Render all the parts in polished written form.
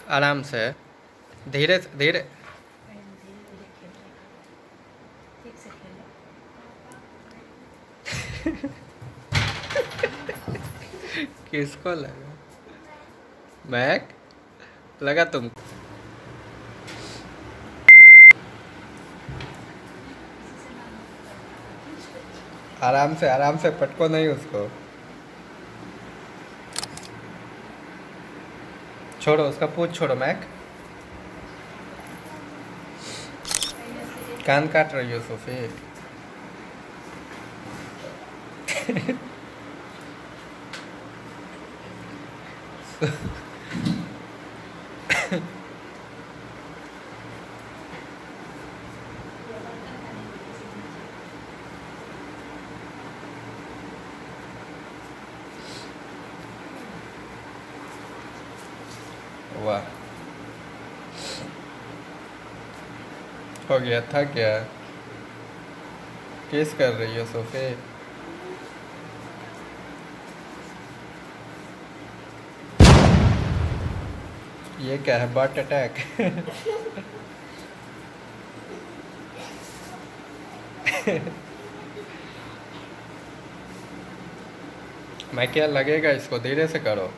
आराम से, धीरे धीरे। ठीक से खेलो। किसको लगा? मैक लगा तुम? आराम से पटको नहीं उसको। छोड़ो उसका पूछ, छोड़ो मैक। कान काट रही हो सोफी। वाह, हो गया, थक गया। किस कर रही हो सोफी? ये क्या है, बट अटैक? मैं क्या लगेगा इसको, धीरे से करो।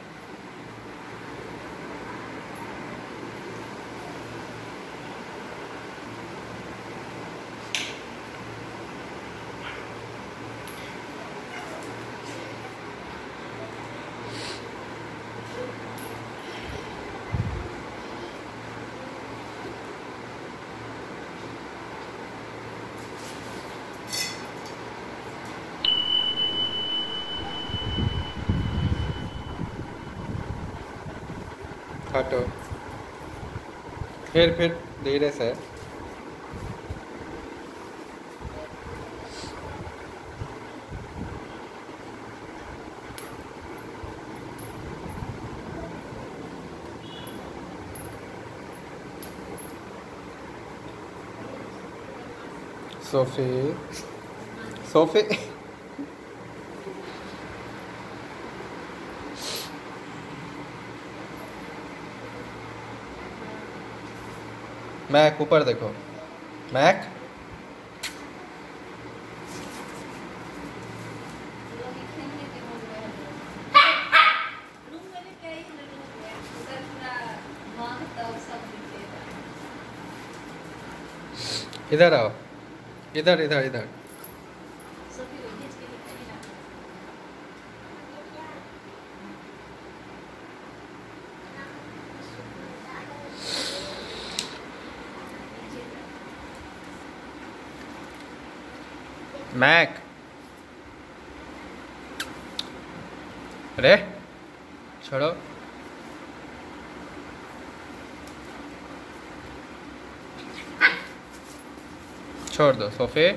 हटो, फिर धीरे से। Sophie, Sophie. मैक ऊपर देखो, मैक। इधर आओ, इधर इधर इधर। मैक, अरे छोड़ो। छोड़ दो सोफी।